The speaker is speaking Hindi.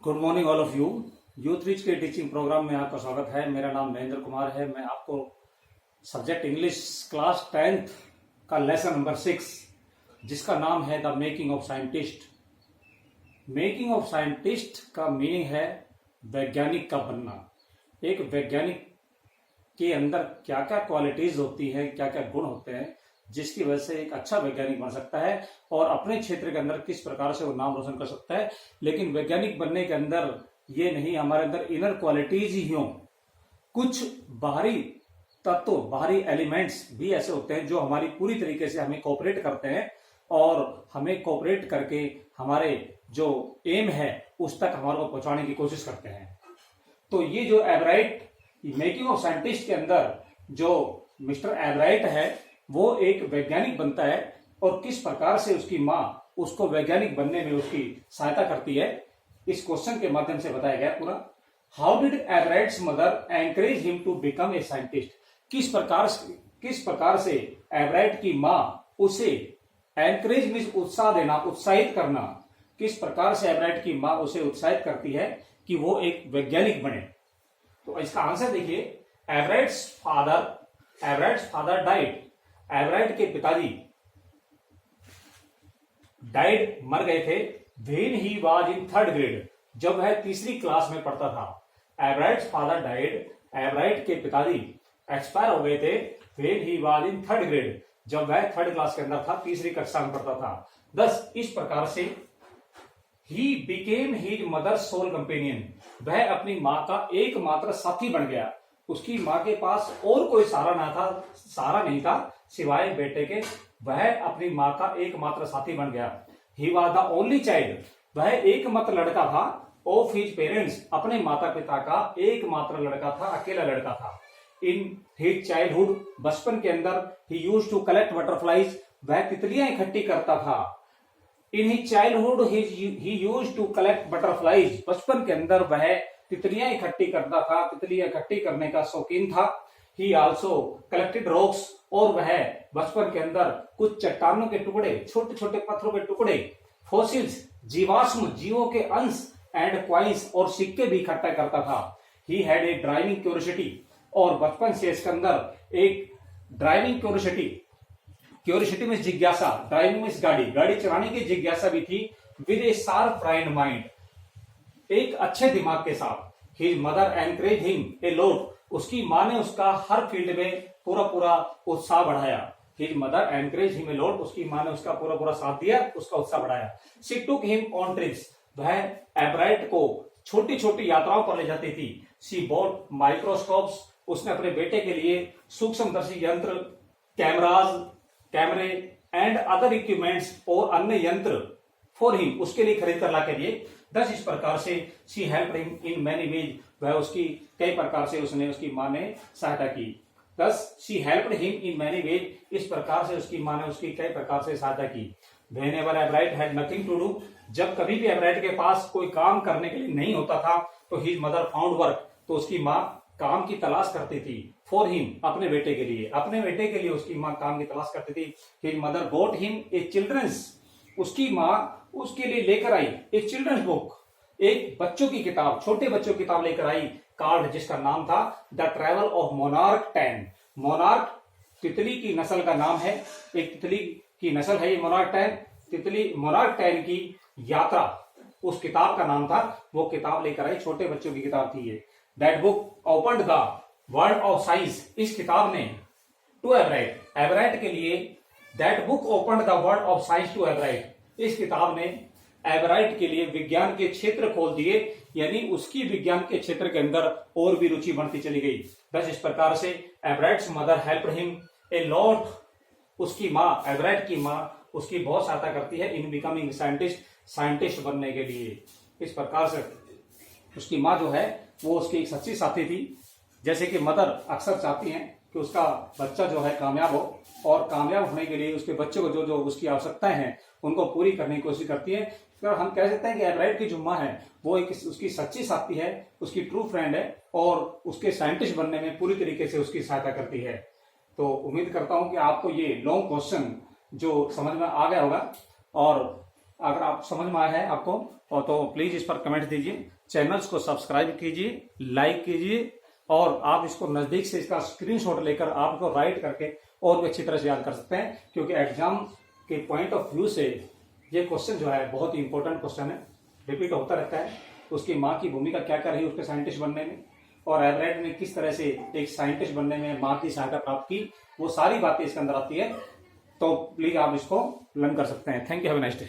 Good morning all of you. Youth rich के टीचिंग प्रोग्राम में आपका स्वागत है। मेरा नाम महेंद्र कुमार है। मैं आपको सब्जेक्ट इंग्लिश क्लास 10th का लेसन नंबर 6 जिसका नाम है the making of scientist. Making of scientist का मीनिंग है वैज्ञानिक का बनना। एक वैज्ञानिक के अंदर क्या क्या क्वालिटीज होती हैं, क्या क्या गुण होते हैं जिसकी वजह से एक अच्छा वैज्ञानिक बन सकता है और अपने क्षेत्र के अंदर किस प्रकार से वो नाम रोशन कर सकता है। लेकिन वैज्ञानिक बनने के अंदर ये नहीं, हमारे अंदर इनर क्वालिटीज ही हों। कुछ बाहरी तत्व, बाहरी एलिमेंट्स भी ऐसे होते हैं जो हमारी पूरी तरीके से हमें कोऑपरेट करते हैं और हमें कोऑपरेट करके हमारे जो एम है उस तक हमारे को पहुंचाने की कोशिश करते हैं। तो ये जो एवराइट मेकिंग ऑफ साइंटिस्ट के अंदर जो मिस्टर एवराइट है वो एक वैज्ञानिक बनता है और किस प्रकार से उसकी माँ उसको वैज्ञानिक बनने में उसकी सहायता करती है, इस क्वेश्चन के माध्यम से बताया गया पूरा। How did Everett's mother encourage him to become a scientist. किस प्रकार से एवराइट की माँ उसे एनकरेज मीन्स उत्साह देना, उत्साहित करना, किस प्रकार से एवराइट की माँ उसे उत्साहित करती है कि वो एक वैज्ञानिक बने। तो इसका आंसर देखिए, एवराइट्स फादर डाइड। एवराइट के पिताजी डाइड, मर गए थे। When he was in 3rd grade, जब वह 3री क्लास में पढ़ता था। एवराइट्स फादर डाइड, एवराइट के पिताजी एक्सपायर हो गए थे। When he was in 3rd grade, जब वह 3rd क्लास के अंदर था, 3री कक्षा में पढ़ता था। थस इस प्रकार से ही became his mother sole companion, वह अपनी माँ का एकमात्र साथी बन गया। उसकी माँ के पास और कोई सहारा नहीं था सिवाय बेटे के। वह अपनी माँ का एकमात्र साथी बन गया। He was the only child, वह एकमात्र लड़का था। ऑफ हिज पेरेंट्स, अपने माता पिता का एकमात्र लड़का था, अकेला लड़का था। इन हिज चाइल्डहुड, बचपन के अंदर, he used to collect butterflies, वह तितलियां इकट्ठी करता था। In his childhood he used to collect butterflies, बचपन के अंदर वह तितलियां इकट्ठी करता था, तितलियां इकट्ठी करने का शौकीन था। ही आल्सो कलेक्टेड रॉक्स, और वह बचपन के अंदर कुछ चट्टानों के टुकड़े, छोटे छोटे पत्थरों के टुकड़े, फॉसिल्स, जीवाश्म, जीवों के अंश, एंड क्वाइंस, और सिक्के भी इकट्ठा करता था। He had a driving curiosity, और बचपन से इसके अंदर एक ड्राइविंग क्यूरियोसिटी में जिज्ञासा, ड्राइविंग में गाड़ी चलाने की जिज्ञासा भी थी। With a sharp brain mind, एक अच्छे दिमाग के साथ। His mother encourage him a lot, उसकी माँ ने उसका हर फील्ड में पूरा उत्साह बढ़ाया। His mother encourage him a lot, उसकी माँ ने उसका पूरा साथ दिया, उसका उत्साह बढ़ाया। She took him on trips, वह एवराइट को छोटी छोटी यात्राओं पर ले जाती थी। शी बॉट माइक्रोस्कोप्स, उसने अपने बेटे के लिए सूक्ष्मदर्शी यंत्र, कैमरे एंड अदर इक्विपमेंट्स, और अन्य यंत्र फॉर हिम, उसके लिए खरीद कर ला के दिए। दस इस प्रकार से she help him in many ways, वह उसकी कई प्रकार से उसकी माँ ने सहायता की। दस she help him in many ways, इस प्रकार से उसकी माँ ने उसकी कई प्रकार से सहायता की। Whenever Everett had nothing to do, जब कभी भी एवराइट के पास कोई काम करने के लिए नहीं होता था तो हिज मदर फाउंड वर्क, तो उसकी माँ काम की तलाश करती थी। फॉर हिम, अपने बेटे के लिए उसकी माँ काम की तलाश करती थी। His mother got him a children's, उसकी माँ उसके लिए लेकर आई ए चिल्ड्रंस बुक, एक बच्चों की किताब, छोटे बच्चों की किताब लेकर आई, कार्ड जिसका नाम था the travel of monarch 10। Monarch तितली की नस्ल का नाम है, एक तितली की नस्ल है ये मोनार्क 10। तितली मोनार्क 10 की यात्रा उस किताब का नाम था, वो किताब लेकर आई, छोटे बच्चों की किताब थी ये। That book opened the world of science, इस किताब ने टू एवराइट के लिए, that book opened the world of science to Everett, इस किताब ने एवराइट के लिए विज्ञान के क्षेत्र खोल दिए, यानी उसकी विज्ञान के क्षेत्र के अंदर और भी रुचि बढ़ती चली गई। बस इस प्रकार से Everett's mother help him a lot, उसकी माँ, एवराइट की माँ उसकी बहुत सहायता करती है इन बिकमिंग साइंटिस्ट बनने के लिए। इस प्रकार से उसकी माँ जो है वो उसकी एक सच्ची साथी थी। जैसे कि मदर अक्सर चाहती हैं कि उसका बच्चा जो है कामयाब हो, और कामयाब होने के लिए उसके बच्चे को जो उसकी आवश्यकताएं हैं उनको पूरी करने की कोशिश करती है। तो हम कह सकते हैं कि एवराइट की जो माँ है वो एक उसकी सच्ची साथी है, उसकी ट्रू फ्रेंड है, और उसके साइंटिस्ट बनने में पूरी तरीके से उसकी सहायता करती है। तो उम्मीद करता हूं कि आपको ये लॉन्ग क्वेश्चन जो समझ में आ गया होगा, और अगर आप समझ में आया है आपको और तो प्लीज इस पर कमेंट दीजिए, चैनल्स को सब्सक्राइब कीजिए, लाइक कीजिए और आप इसको नजदीक से इसका स्क्रीनशॉट लेकर आपको राइट करके और भी अच्छी तरह से याद कर सकते हैं, क्योंकि एग्जाम के पॉइंट ऑफ व्यू से ये क्वेश्चन जो है बहुत ही इंपॉर्टेंट क्वेश्चन है, रिपीट होता रहता है। उसकी माँ की भूमिका क्या क्या रही उसके साइंटिस्ट बनने में, और एवरेट ने किस तरह से एक साइंटिस्ट बनने में माँ की सहायता प्राप्त की, वो सारी बातें इसके अंदर आती है। तो प्लीज आप इसको लर्न कर सकते हैं। Thank you, have a nice day.